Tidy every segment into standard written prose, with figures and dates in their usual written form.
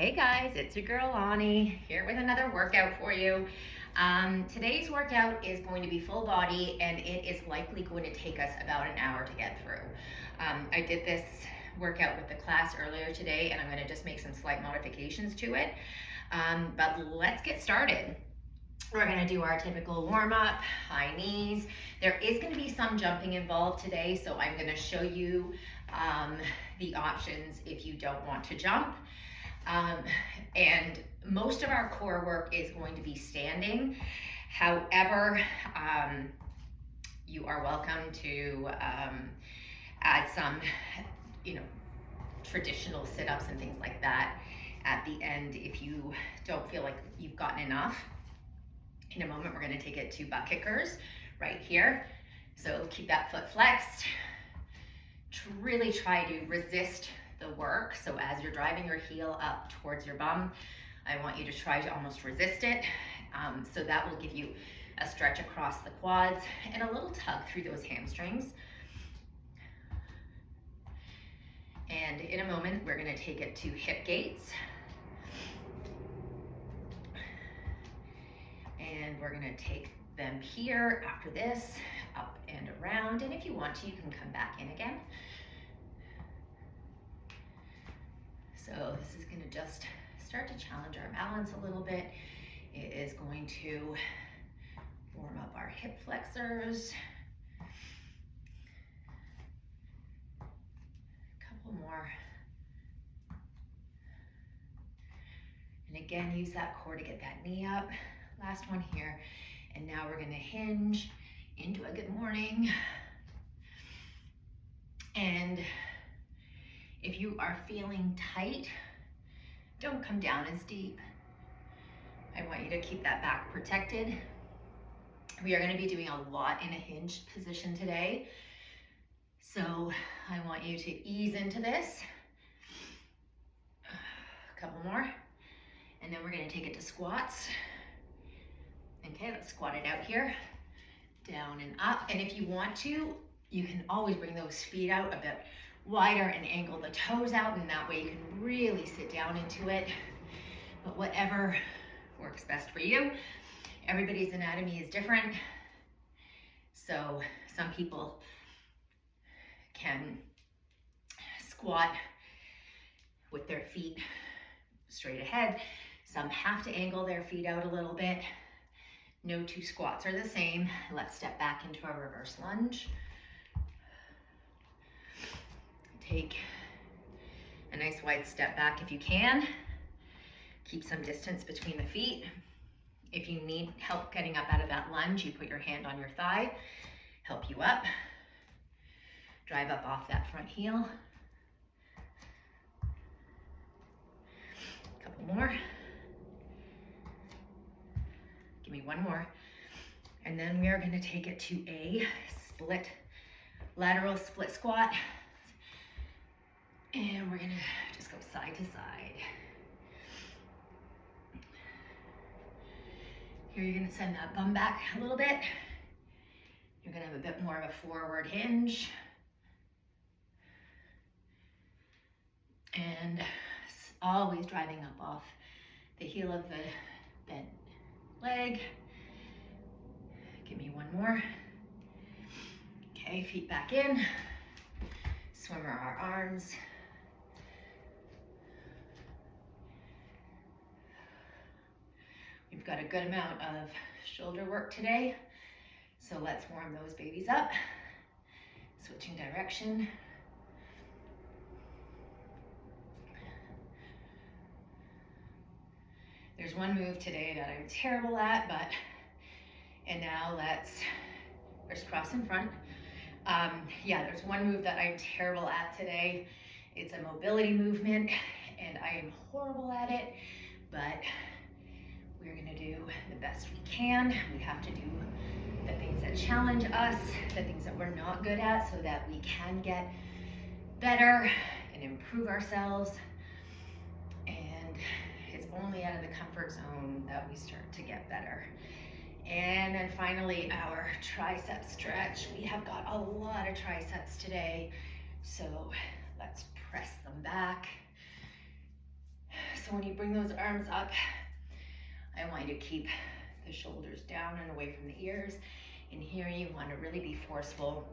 Hey guys, it's your girl Lonnie here with another workout for you. Today's workout is going to be full body and it is likely going to take us about an hour to get through. I did this workout with the class earlier today and I'm going to just make some slight modifications to it. But let's get started. We're going to do our typical warm-up, high knees. There is going to be some jumping involved today, so I'm going to show you the options if you don't want to jump. And most of our core work is going to be standing. However, you are welcome to add some, traditional sit-ups and things like that at the end if you don't feel like you've gotten enough. In a moment, we're going to take it to butt kickers right here. So keep that foot flexed. Really try to resist the work. So as you're driving your heel up towards your bum, I want you to try to almost resist it. So that will give you a stretch across the quads and a little tug through those hamstrings. And in a moment, we're going to take it to hip gates. And we're going to take them here after this, up and around. And if you want to, you can come back in again. So this is going to just start to challenge our balance a little bit. It is going to warm up our hip flexors. A couple more. And again, use that core to get that knee up. Last one here. And now we're going to hinge into a good morning. And if you are feeling tight, don't come down as deep. I want you to keep that back protected. We are going to be doing a lot in a hinged position today. So I want you to ease into this. A couple more. And then we're going to take it to squats. Okay, let's squat it out here. Down and up. And if you want to, you can always bring those feet out a bit wider and angle the toes out, and that way you can really sit down into it. But whatever works best for you. Everybody's anatomy is different. So some people can squat with their feet straight ahead. Some have to angle their feet out a little bit. No two squats are the same. Let's step back into our reverse lunge. Take a nice wide step back if you can. Keep some distance between the feet. If you need help getting up out of that lunge, you put your hand on your thigh, help you up. Drive up off that front heel. A couple more. Give me one more. And then we are going to take it to a lateral split squat. And we're going to just go side to side. Here you're going to send that bum back a little bit. You're going to have a bit more of a forward hinge. And always driving up off the heel of the bent leg. Give me one more. Okay, feet back in. Swimmer our arms. We've got a good amount of shoulder work today, so let's warm those babies up. Switching direction. There's one move today that I'm terrible at, and now let's crisscross in front. There's one move that I'm terrible at today. It's a mobility movement, and I am horrible at it, but we're gonna do the best we can. We have to do the things that challenge us, the things that we're not good at, so that we can get better and improve ourselves. And it's only out of the comfort zone that we start to get better. And then finally, our tricep stretch. We have got a lot of triceps today, so let's press them back. So So when you bring those arms up, I want you to keep the shoulders down and away from the ears. And here you want to really be forceful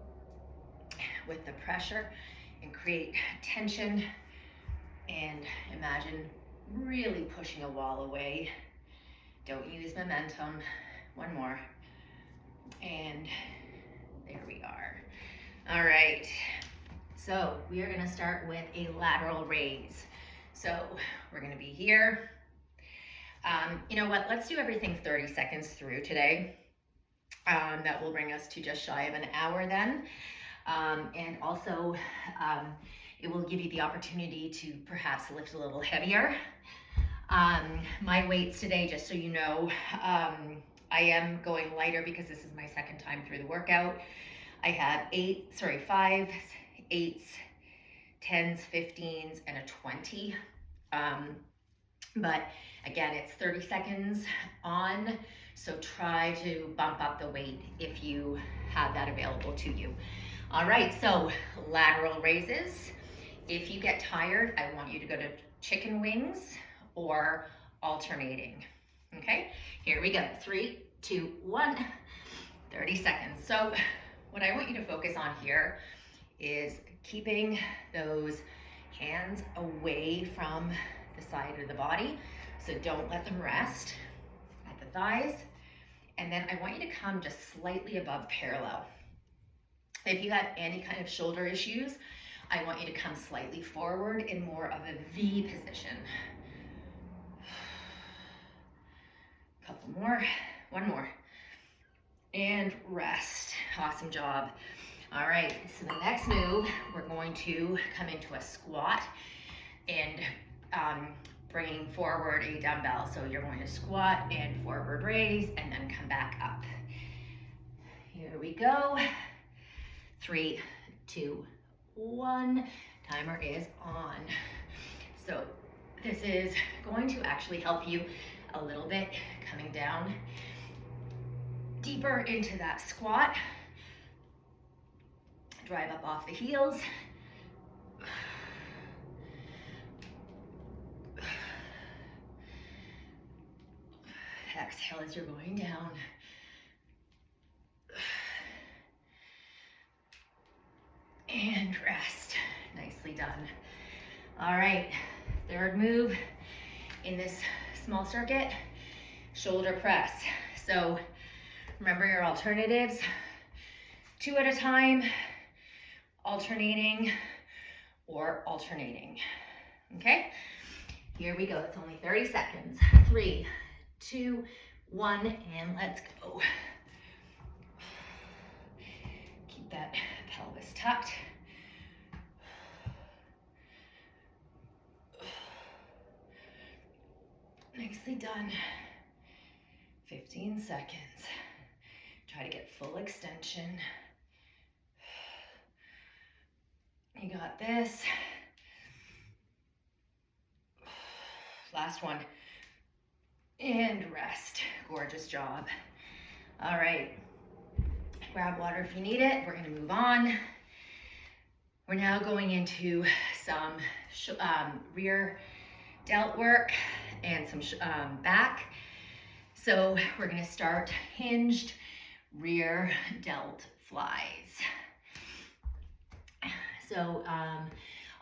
with the pressure and create tension, and imagine really pushing a wall away. Don't use momentum. One more. And there we are. All right. So we are going to start with a lateral raise. So we're going to be here. You know what? Let's do everything 30 seconds through today. That will bring us to just shy of an hour then. And also, it will give you the opportunity to perhaps lift a little heavier. My weights today, just so you know, I am going lighter because this is my second time through the workout. I have 5s, 8s, 10s, 15s, and a 20. But again, it's 30 seconds on, so try to bump up the weight if you have that available to you. All right, so lateral raises. If you get tired, I want you to go to chicken wings or alternating. Okay, here we go. 3, 2, 1, 30 seconds. So what I want you to focus on here is keeping those hands away from the side of the body. So don't let them rest at the thighs. And then I want you to come just slightly above parallel. If you have any kind of shoulder issues, I want you to come slightly forward in more of a V position. Couple more, one more, and rest. Awesome job. All right, so the next move, we're going to come into a squat and bringing forward a dumbbell. So you're going to squat and forward raise and then come back up. Here we go. 3, 2, 1. Timer is on. So this is going to actually help you a little bit coming down deeper into that squat. Drive up off the heels. Exhale as you're going down. And rest. Nicely done. All right, third move in this small circuit, shoulder press. So remember your alternatives, 2 at a time, alternating or alternating. Okay, here we go. It's only 30 seconds. 3, 2, 1, and let's go. Keep that pelvis tucked. Nicely done. 15 seconds. Try to get full extension. You got this. Last one. And rest. Gorgeous job. All right. Grab water if you need it. We're going to move on. We're now going into some rear delt work and some back. So we're going to start hinged rear delt flies. So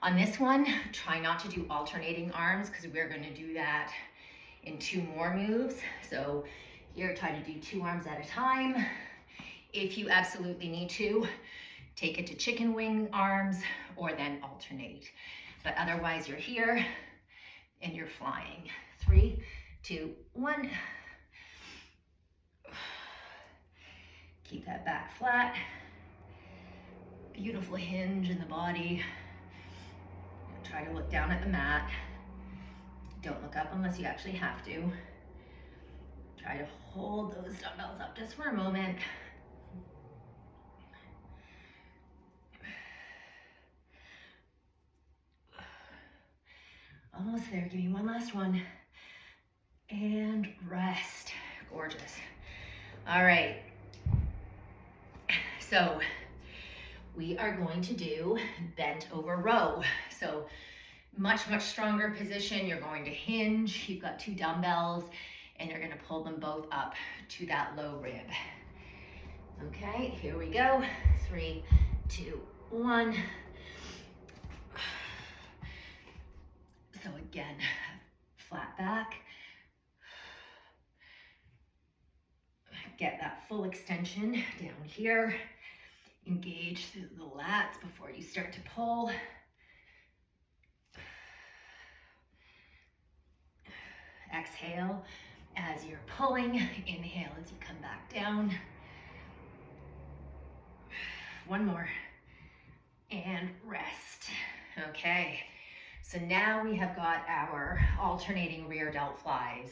on this one, try not to do alternating arms because we're going to do that in 2 more moves. So here, try to do 2 arms at a time. If you absolutely need to, take it to chicken wing arms or then alternate. But otherwise, you're here and you're flying. 3, 2, 1. Keep that back flat. Beautiful hinge in the body. Try to look down at the mat. Don't look up unless you actually have to. Try to hold those dumbbells up just for a moment. Almost there. Give me one last one. And rest. Gorgeous. All right. So we are going to do bent over row. So much, much stronger position. You're going to hinge. You've got 2 dumbbells and you're gonna pull them both up to that low rib. Okay, here we go. 3, 2, 1. So again, flat back. Get that full extension down here. Engage through the lats before you start to pull. Exhale as you're pulling. Inhale as you come back down. One more. And rest. Okay. So now we have got our alternating rear delt flies.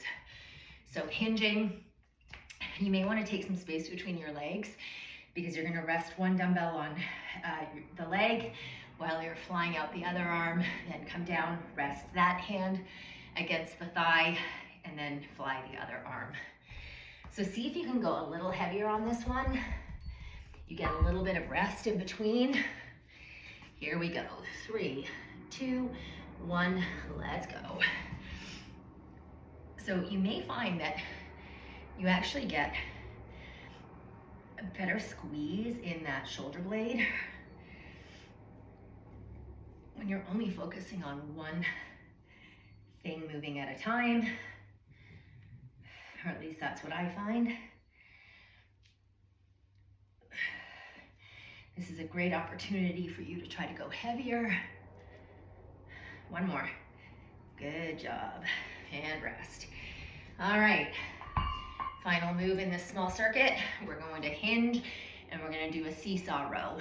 So hinging, you may want to take some space between your legs because you're going to rest one dumbbell on the leg while you're flying out the other arm, then come down, rest that hand against the thigh, and then fly the other arm. So see if you can go a little heavier on this one. You get a little bit of rest in between. Here we go. 3, 2, 1, let's go. So you may find that you actually get a better squeeze in that shoulder blade when you're only focusing on one thing moving at a time, or at least that's what I find. This is a great opportunity for you to try to go heavier. One more. Good job. And rest. All right. Final move in this small circuit. We're going to hinge and we're going to do a seesaw row.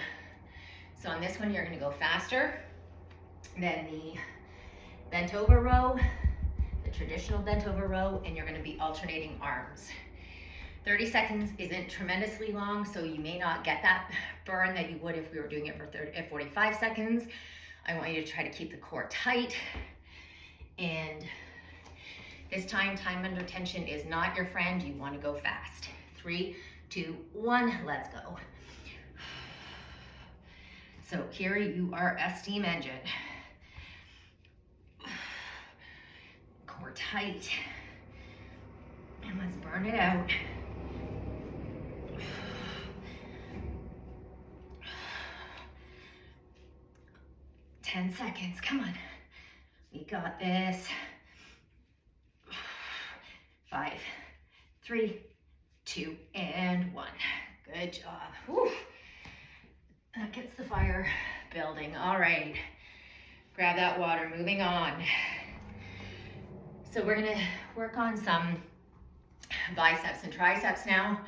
So on this one, you're going to go faster than the bent over row, the traditional bent over row, and you're going to be alternating arms. 30 seconds isn't tremendously long, so you may not get that burn that you would if we were doing it for 45 seconds. I want you to try to keep the core tight. And this time under tension is not your friend. You want to go fast. 3, 2, 1, let's go. So here you are a steam engine. Core tight. And let's burn it out. Ten seconds, come on. We got this. 5, 3, 2, and 1. Good job. Whew. That gets the fire building. All right. Grab that water, moving on. So we're gonna work on some biceps and triceps now.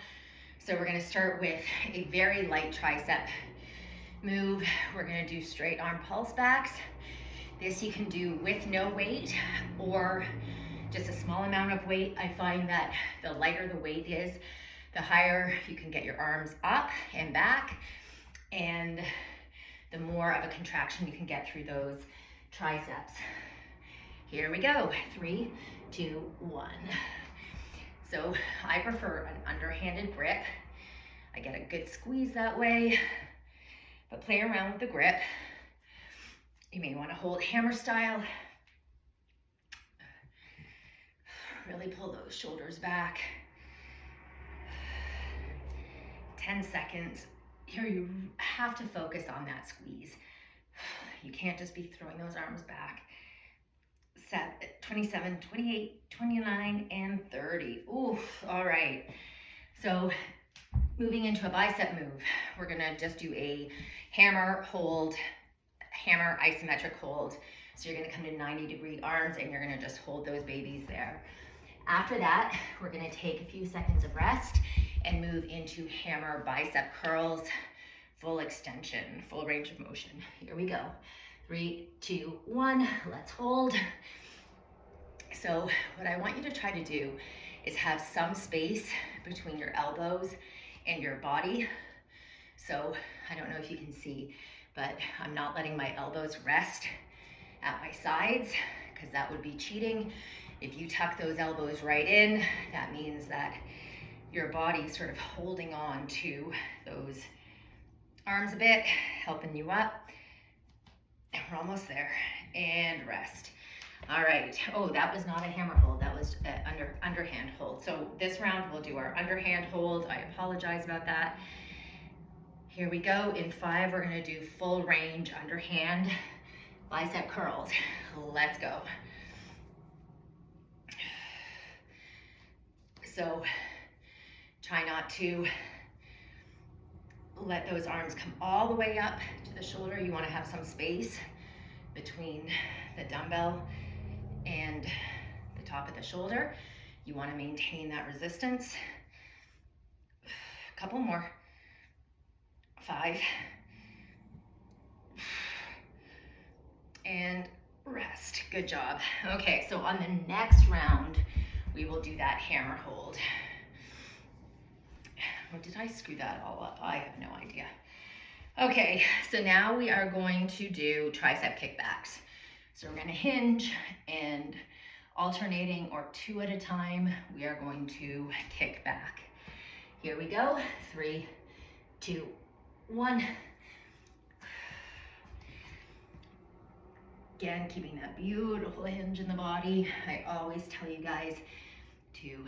So we're gonna start with a very light tricep move. We're gonna do straight arm pulse backs. This you can do with no weight or just a small amount of weight. I find that the lighter the weight is, the higher you can get your arms up and back, and the more of a contraction you can get through those triceps. Here we go. 3, 2, 1. So I prefer an underhanded grip. I get a good squeeze that way, but play around with the grip. You may want to hold hammer style. Really pull those shoulders back. 10 seconds. Here you have to focus on that squeeze. You can't just be throwing those arms back. 27, 28, 29, and 30. Ooh, all right. So moving into a bicep move, we're gonna just do a hammer hold, hammer isometric hold. So you're gonna come to 90-degree arms and you're gonna just hold those babies there. After that, we're gonna take a few seconds of rest and move into hammer bicep curls, full extension, full range of motion. Here we go. 3, 2, 1, let's hold. So what I want you to try to do is have some space between your elbows and your body. So I don't know if you can see, but I'm not letting my elbows rest at my sides because that would be cheating. If you tuck those elbows right in, that means that your body's sort of holding on to those arms a bit, helping you up. And we're almost there. and rest. All right. Oh, that was not a hammer hold. That was an underhand hold. So this round we'll do our underhand hold. I apologize about that. Here we go. In 5, we're going to do full range underhand bicep curls. Let's go. So try not to let those arms come all the way up to the shoulder. You want to have some space between the dumbbell and the top of the shoulder. You want to maintain that resistance. A couple more. 5. And rest. Good job. Okay, so on the next round, we will do that hammer hold. Or did I screw that all up? I have no idea. Okay, so now we are going to do tricep kickbacks. So we're going to hinge and alternating or 2 at a time, we are going to kick back. Here we go. 3, 2, 1. Again, keeping that beautiful hinge in the body. I always tell you guys to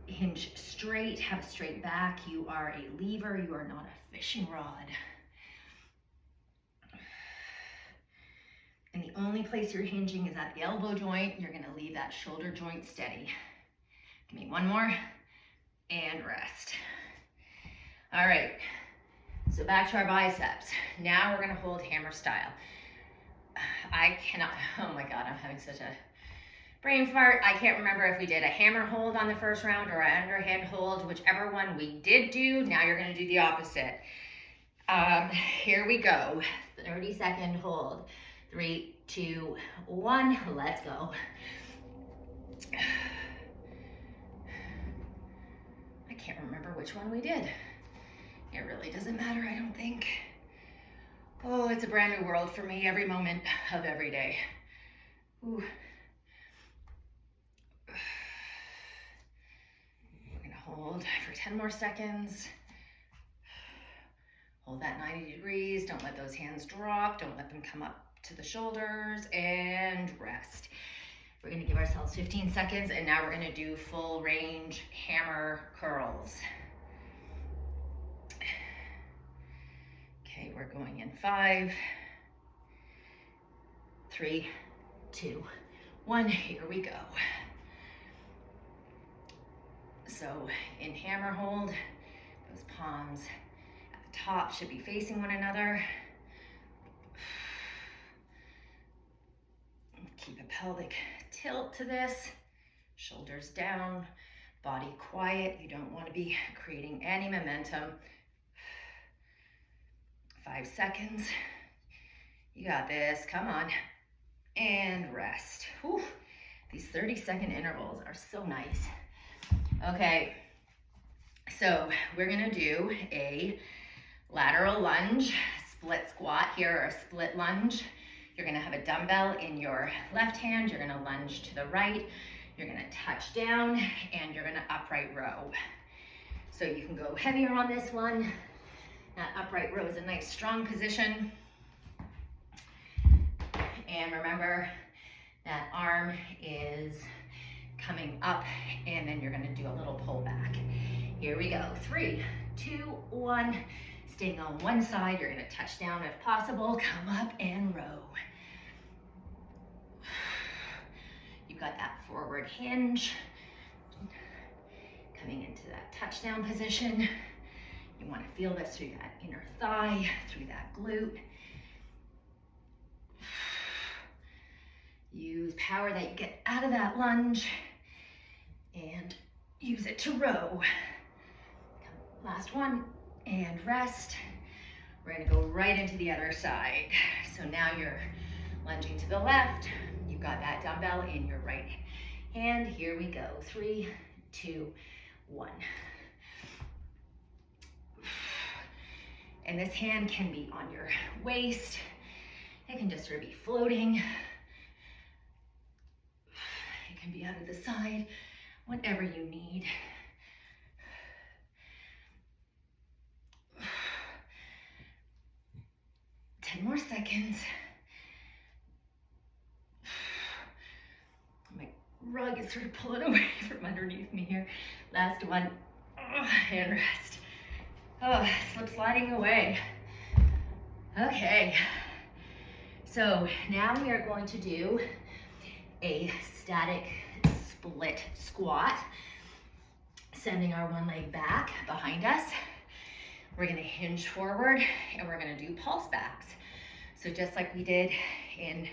hinge straight, have a straight back. You are a lever, you are not a fishing rod. And the only place you're hinging is at the elbow joint. You're gonna leave that shoulder joint steady. Give me 1 more, and rest. All right, so back to our biceps. Now we're gonna hold hammer style. I cannot, oh my God, I'm having such a brain fart. I can't remember if we did a hammer hold on the first round or an underhand hold, whichever one we did do. Now you're gonna do the opposite. Here we go, 30-second hold. 3, 2, 1, let's go. I can't remember which one we did. It really doesn't matter, I don't think. Oh, it's a brand new world for me every moment of every day. Ooh. We're gonna hold for 10 more seconds. Hold that 90 degrees. Don't let those hands drop. Don't let them come up to the shoulders, and rest. We're gonna give ourselves 15 seconds, and now we're gonna do full range hammer curls. Okay, we're going in 5, 3, 2, 1, here we go. So in hammer hold, those palms at the top should be facing one another. Keep a pelvic tilt to this, shoulders down, body quiet. You don't want to be creating any momentum. 5 seconds. You got this, come on. And rest. Whew. These 30-second intervals are so nice. Okay, so we're gonna do a lateral lunge, split squat here, or a split lunge. You're gonna have a dumbbell in your left hand, you're gonna lunge to the right, you're gonna touch down, and you're gonna upright row. So you can go heavier on this one. That upright row is a nice strong position. And remember, that arm is coming up, and then you're gonna do a little pull back. Here we go, 3, 2, 1. Staying on one side, you're gonna touch down if possible, come up and row. You've got that forward hinge. Coming into that touchdown position. You wanna feel this through that inner thigh, through that glute. Use power that you get out of that lunge and use it to row. Last one, and rest. We're gonna go right into the other side. So now you're lunging to the left. You've got that dumbbell in your right hand. Here we go, 3, 2, 1. And this hand can be on your waist. It can just sort of be floating. It can be out of the side, whatever you need. 10 more seconds. My rug is sort of pulling away from underneath me here. Last one. And rest. Oh, slip sliding away. Okay. So now we are going to do a static split squat, sending our one leg back behind us. We're gonna hinge forward and we're gonna do pulse backs. So just like we did in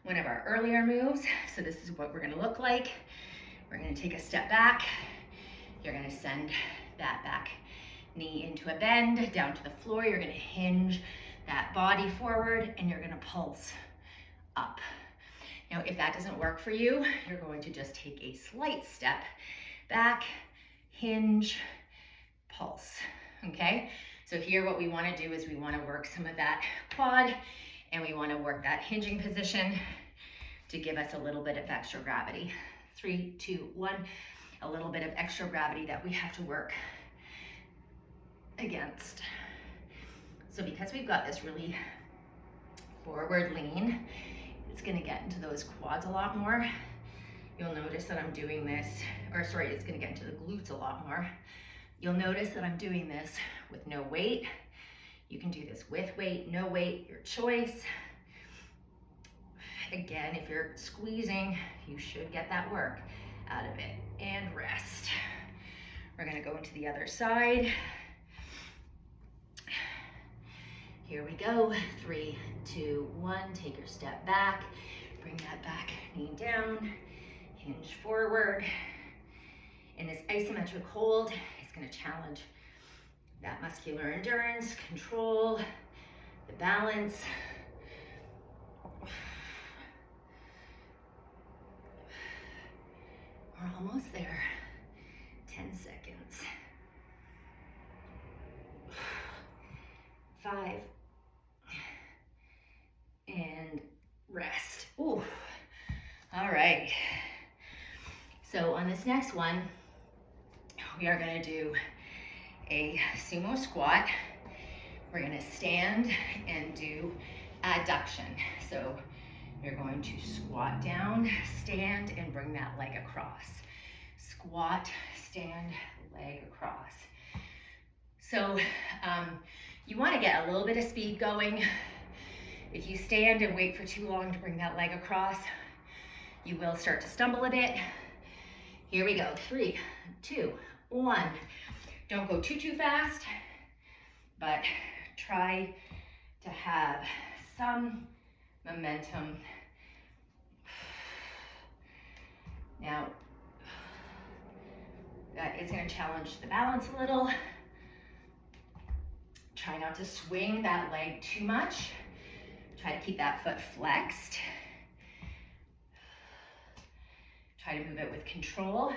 one of our earlier moves, so this is what we're gonna look like. We're gonna take a step back. You're gonna send that back knee into a bend, down to the floor. You're gonna hinge that body forward and you're gonna pulse up. Now, if that doesn't work for you, you're going to just take a slight step back, hinge, pulse, okay? So here what we wanna do is we wanna work some of that quad and we wanna work that hinging position to give us a little bit of extra gravity. 3, 2, 1, a little bit of extra gravity that we have to work against. So because we've got this really forward lean, it's gonna get into those quads a lot more. You'll notice that I'm doing this, or sorry, it's gonna get into the glutes a lot more. You'll notice that I'm doing this with no weight. You can do this with weight, no weight, your choice. Again, if you're squeezing, you should get that work out of it. And rest. We're gonna go into the other side. Here we go, 3, 2, 1, take your step back, bring that back knee down, hinge forward. And this isometric hold is gonna challenge that muscular endurance, control, the balance. We're almost there, 10 seconds. 5, and rest. Ooh, all right. So on this next one, we are gonna do a sumo squat. We're gonna stand and do adduction. So you're going to squat down, stand, and bring that leg across. Squat, stand, leg across. So you wanna get a little bit of speed going. If you stand and wait for too long to bring that leg across, you will start to stumble a bit. Here we go, 3, 2, 1. Don't go too fast, but try to have some momentum. Now, that is gonna challenge the balance a little. Try not to swing that leg too much. Try to keep that foot flexed. Try to move it with control.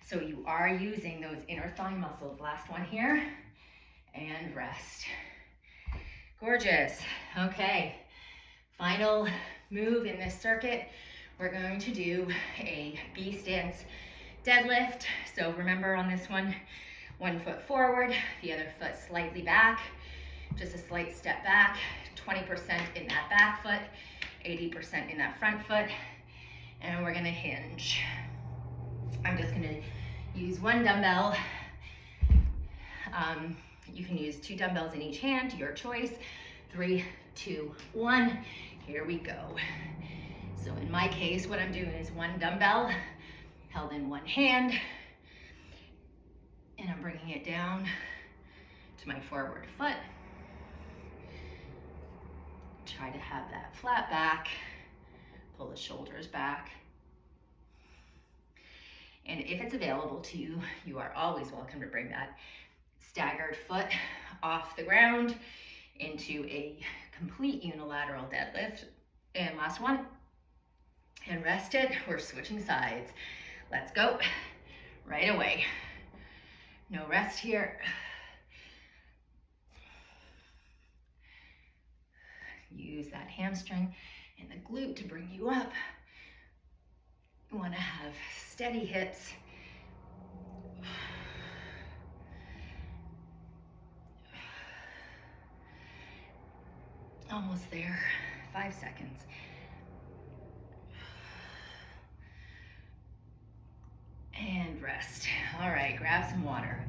So you are using those inner thigh muscles. Last one here, and rest. Gorgeous. Okay, final move in this circuit. We're going to do a B stance deadlift. So remember on this one foot forward, the other foot slightly back, just a slight step back, 20% in that back foot, 80% in that front foot, and we're gonna hinge. I'm just gonna use one dumbbell. You can use 2 dumbbells in each hand, your choice. 3, 2, 1, here we go. So in my case, what I'm doing is 1 dumbbell held in one hand, and I'm bringing it down to my forward foot. Try to have that flat back, pull the shoulders back. And if it's available to you, you are always welcome to bring that staggered foot off the ground into a complete unilateral deadlift. And last one, and rest it. We're switching sides. Let's go right away. No rest here. Use that hamstring and the glute to bring you up. You want to have steady hips. Almost there, 5 seconds. And rest. All right, grab some water.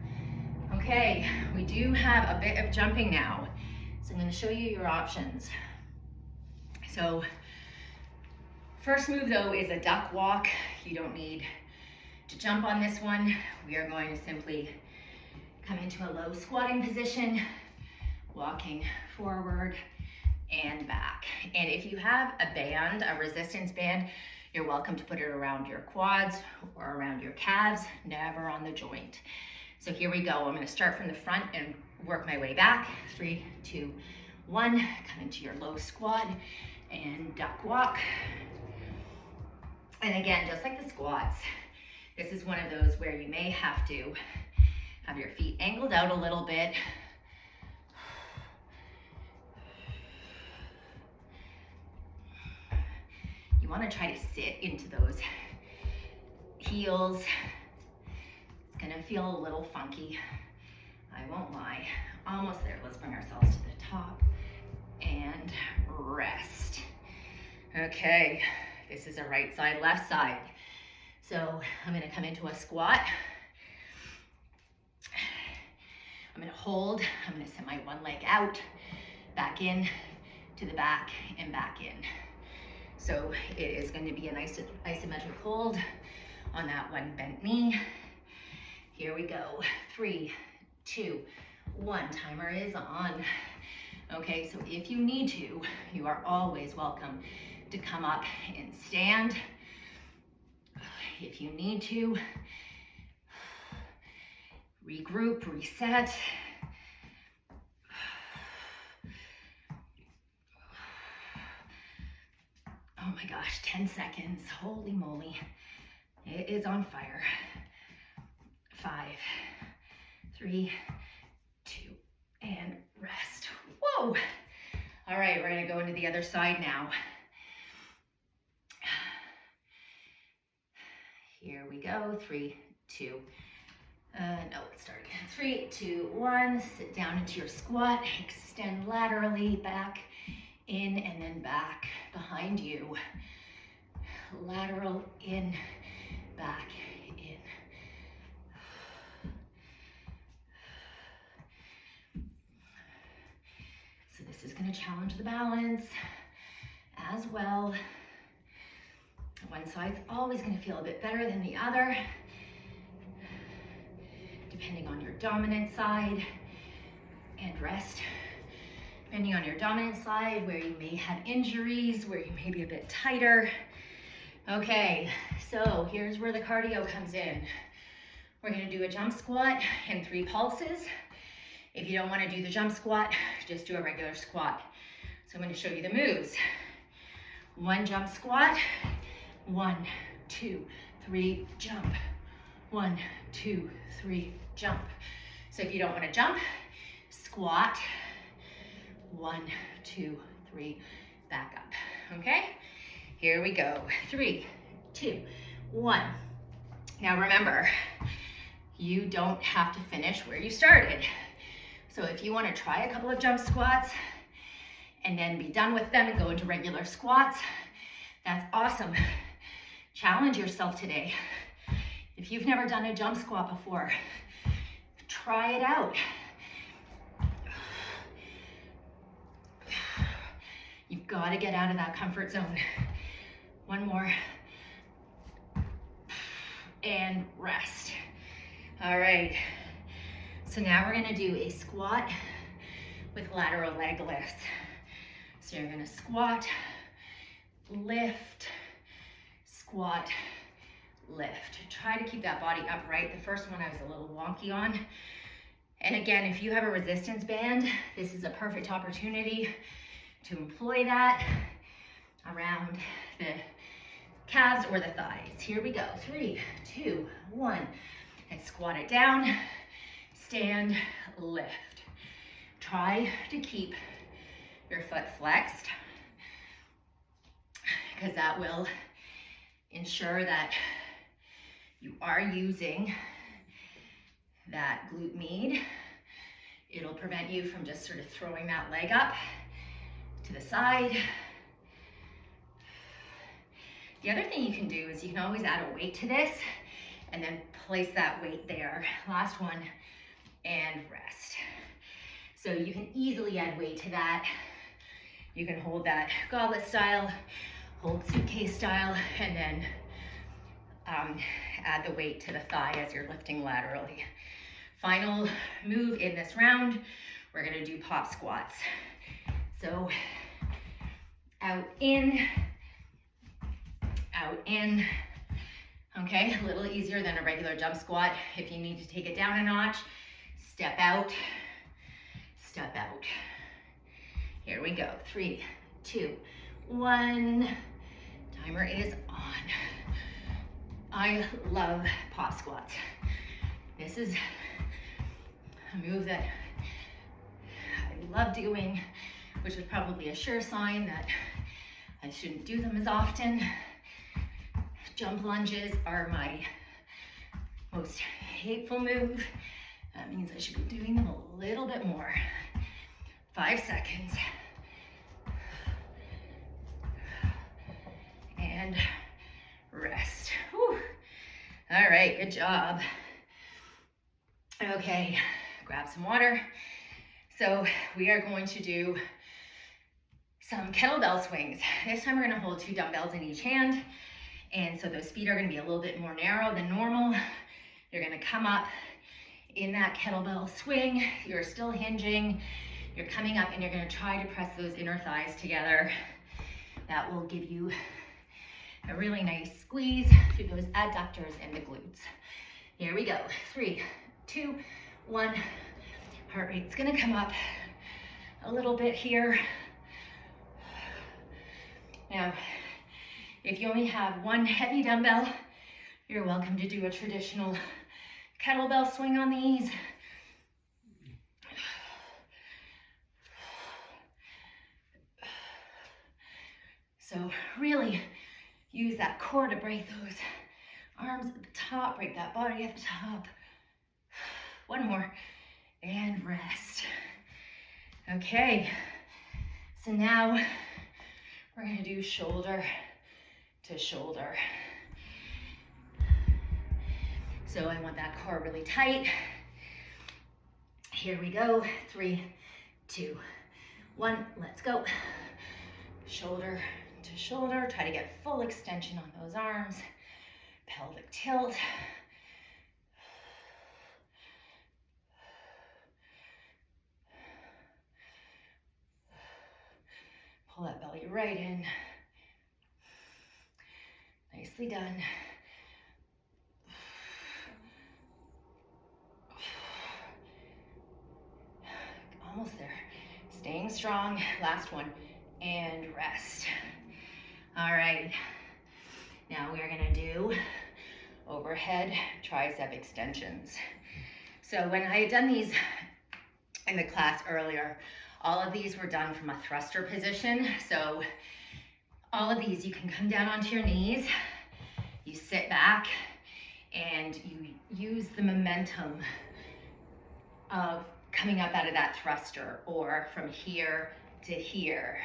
Okay, we do have a bit of jumping now. So I'm gonna show you your options. So first move though is a duck walk. You don't need to jump on this one. We are going to simply come into a low squatting position, walking forward and back. And if you have a band, a resistance band, you're welcome to put it around your quads or around your calves, never on the joint. So here we go. I'm going to start from the front and work my way back. 3, 2, 1. Come into your low squat and duck walk. And again, just like the squats, this is one of those where you may have to have your feet angled out a little bit. You want to try to sit into those heels. It's going to feel a little funky, I won't lie. Almost there. Let's bring ourselves to the top and rest. Okay, this is a right side, left side. So I'm going to come into a squat. I'm going to hold. I'm going to send my one leg out, back in, to the back, and back in. So it is going to be an isometric hold on that one bent knee. Here we go. 3, 2, 1. Timer is on. Okay, so if you need to, you are always welcome to come up and stand. If you need to, regroup, reset. Oh my gosh, 10 seconds. Holy moly. It is on fire. 5, 3, 2, and rest. Whoa. All right, we're gonna go into the other side now. Here we go. 3, 2, let's start again. 3, 2, 1. Sit down into your squat. Extend laterally back in and then back behind you. Lateral in, back in. So this is going to challenge the balance as well. One side's always going to feel a bit better than the other, depending on your dominant side, and rest. Depending on your dominant side, where you may have injuries, where you may be a bit tighter. Okay, so here's where the cardio comes in. We're gonna do a jump squat in 3 pulses. If you don't wanna do the jump squat, just do a regular squat. So I'm gonna show you the moves. 1 jump squat, 1, 2, 3, jump. 1, 2, 3, jump. So if you don't wanna jump, squat. 1, 2, 3, back up. Okay? Here we go. 3, 2, 1. Now remember, you don't have to finish where you started. So if you want to try a couple of jump squats and then be done with them and go into regular squats, that's awesome. Challenge yourself today. If you've never done a jump squat before, try it out. You've got to get out of that comfort zone. 1 more. And rest. All right. So now we're going to do a squat with lateral leg lifts. So you're going to squat, lift, squat, lift. Try to keep that body upright. The first one I was a little wonky on. And again, if you have a resistance band, this is a perfect opportunity to employ that around the calves or the thighs. Here we go. 3, 2, 1. And squat it down, stand, lift. Try to keep your foot flexed because that will ensure that you are using that glute med. It'll prevent you from just sort of throwing that leg up to the side. The other thing you can do is you can always add a weight to this and then place that weight there. Last one, and rest. So you can easily add weight to that. You can hold that goblet style, hold suitcase style, and then add the weight to the thigh as you're lifting laterally. Final move in this round, we're gonna do pop squats. So out, in, okay? A little easier than a regular jump squat. If you need to take it down a notch, step out, step out. Here we go, 3, 2, 1. Timer is on. I love pop squats. This is a move that I love doing, which is probably a sure sign that I shouldn't do them as often. Jump lunges are my most hateful move. That means I should be doing them a little bit more. 5 seconds. And rest. Whew. All right, good job. Okay, grab some water. So we are going to do some kettlebell swings. This time we're gonna hold 2 dumbbells in each hand. And so those feet are gonna be a little bit more narrow than normal. You're gonna come up in that kettlebell swing. You're still hinging. You're coming up and you're gonna try to press those inner thighs together. That will give you a really nice squeeze through those adductors and the glutes. Here we go, 3, 2, 1. Heart rate's gonna come up a little bit here. Now, if you only have one heavy dumbbell, you're welcome to do a traditional kettlebell swing on these. So really use that core to break those arms at the top, break that body at the top. One more, and rest. Okay, so now we're gonna do shoulder to shoulder. So I want that core really tight. Here we go, 3, 2, 1, let's go. Shoulder to shoulder, try to get full extension on those arms. Pelvic tilt. Pull that belly right in. Nicely done. Almost there. Staying strong. Last one. And rest. All right. Now we're gonna do overhead tricep extensions. So when I had done these in the class earlier, all of these were done from a thruster position. So all of these, you can come down onto your knees, you sit back, and you use the momentum of coming up out of that thruster, or from here to here,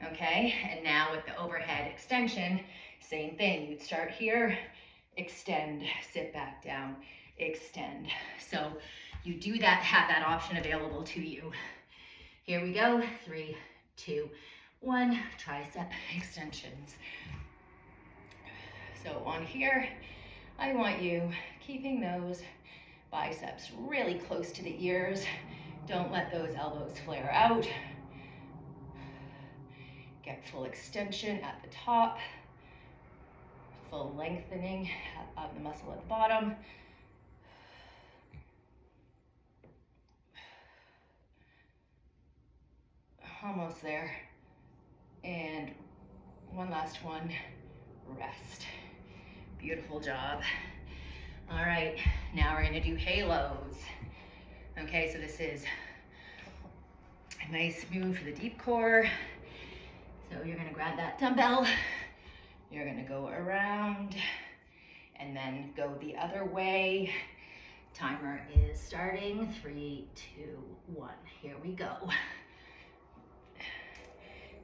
okay? And now with the overhead extension, same thing. You'd start here, extend, sit back down, extend. So you do that, have that option available to you. Here we go, 3, 2, 1, tricep extensions. So on here, I want you keeping those biceps really close to the ears. Don't let those elbows flare out. Get full extension at the top, full lengthening of the muscle at the bottom. Almost there. And one last one, rest. Beautiful job. All right, now we're gonna do halos. Okay, so this is a nice move for the deep core. So you're gonna grab that dumbbell, you're gonna go around and then go the other way. Timer is starting, 3, 2, 1, here we go.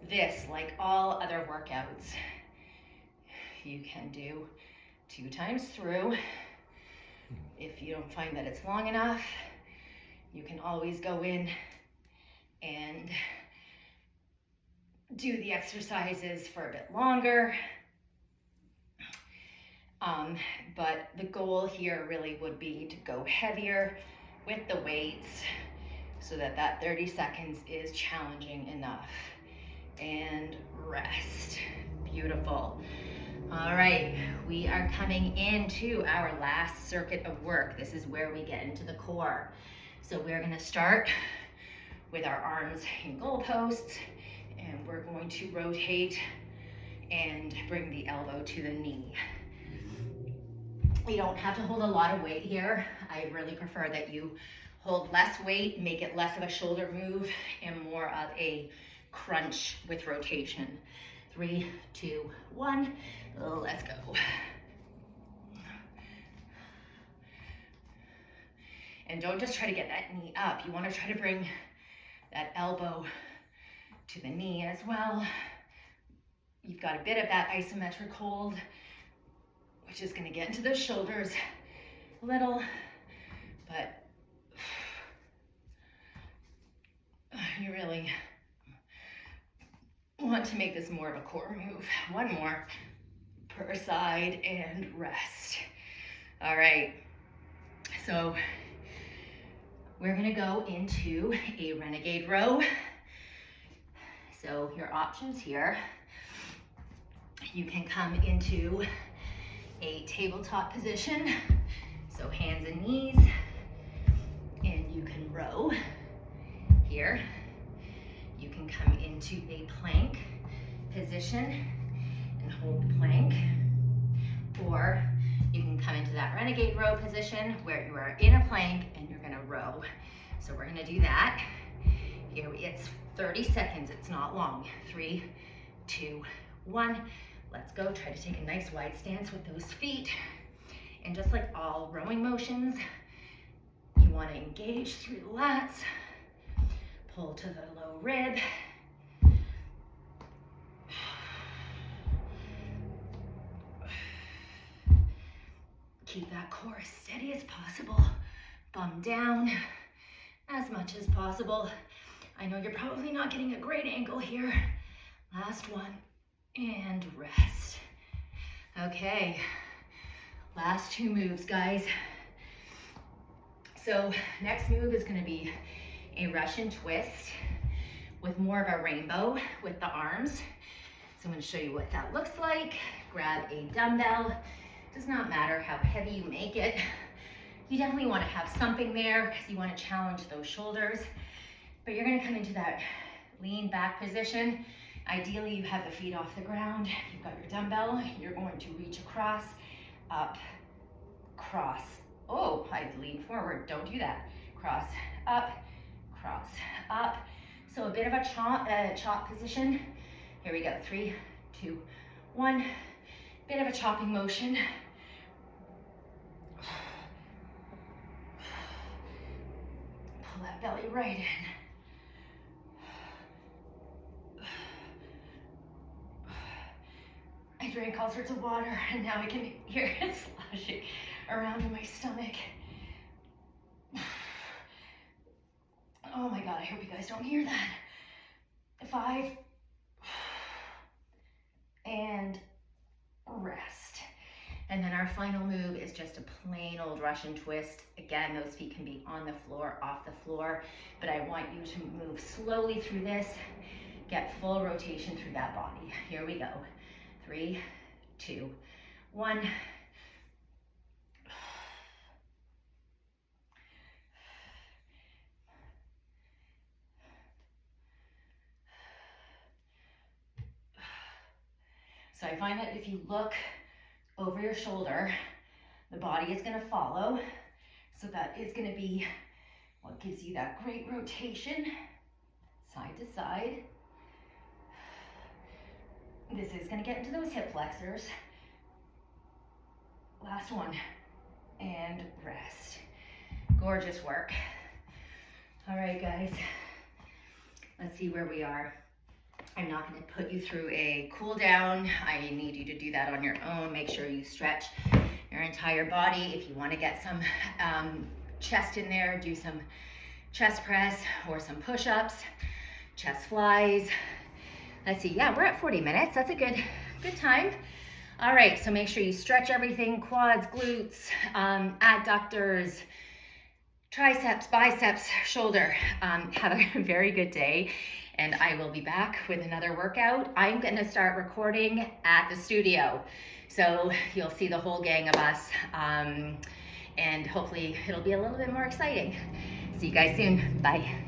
This, like all other workouts, you can do 2 times through. If you don't find that it's long enough, you can always go in and do the exercises for a bit longer. But the goal here really would be to go heavier with the weights so that that 30 seconds is challenging enough. And rest. Beautiful. All right, we are coming into our last circuit of work. This is where we get into the core. So we're gonna start with our arms in goalposts, and we're going to rotate and bring the elbow to the knee. You don't have to hold a lot of weight here. I really prefer that you hold less weight, make it less of a shoulder move and more of a crunch with rotation. 3, 2, 1, let's go. And don't just try to get that knee up. You want to try to bring that elbow to the knee as well. You've got a bit of that isometric hold, which is going to get into the shoulders a little, but you really want to make this more of a core move. 1 more per side and rest. All right, so we're gonna go into a renegade row. So your options here, you can come into a tabletop position, so hands and knees, and you can row here. You can come into a plank position and hold the plank, or you can come into that renegade row position where you are in a plank and you're gonna row. So we're gonna do that. Here, it's 30 seconds, it's not long. 3, 2, 1. Let's go. Try to take a nice wide stance with those feet. And just like all rowing motions, you want to engage through the lats, pull to the low rib. Keep that core as steady as possible. Bum down as much as possible. I know you're probably not getting a great angle here. Last one. And rest. Okay, last 2 moves, guys. So next move is going to be a Russian twist with more of a rainbow with the arms. So I'm going to show you what that looks like. Grab a dumbbell. Does not matter how heavy you make it. You definitely want to have something there because you want to challenge those shoulders. But you're going to come into that lean back position. Ideally, you have the feet off the ground. You've got your dumbbell. You're going to reach across, up, cross. Oh, I lean forward. Don't do that. Cross, up, cross, up. So a bit of a chop position. Here we go. 3, 2, 1. Bit of a chopping motion. Pull that belly right in. I drank all sorts of water and now I can hear it sloshing around in my stomach. Oh my God, I hope you guys don't hear that. 5, and rest. And then our final move is just a plain old Russian twist. Again, those feet can be on the floor, off the floor, but I want you to move slowly through this, get full rotation through that body. Here we go. 3, 2, 1. So I find that if you look over your shoulder, the body is going to follow. So that is going to be what gives you that great rotation, side to side. This is going to get into those hip flexors. Last one, and rest. Gorgeous work. All right, guys, let's see where we are. I'm not going to put you through a cool down. I need you to do that on your own. Make sure you stretch your entire body. If you want to get some chest in there, do some chest press or some push-ups, chest flies. Let's see, yeah, we're at 40 minutes. That's a good time. All right, so make sure you stretch everything, quads, glutes, adductors, triceps, biceps, shoulder. Have a very good day, and I will be back with another workout. I'm gonna start recording at the studio, so you'll see the whole gang of us, and hopefully it'll be a little bit more exciting. See you guys soon, bye.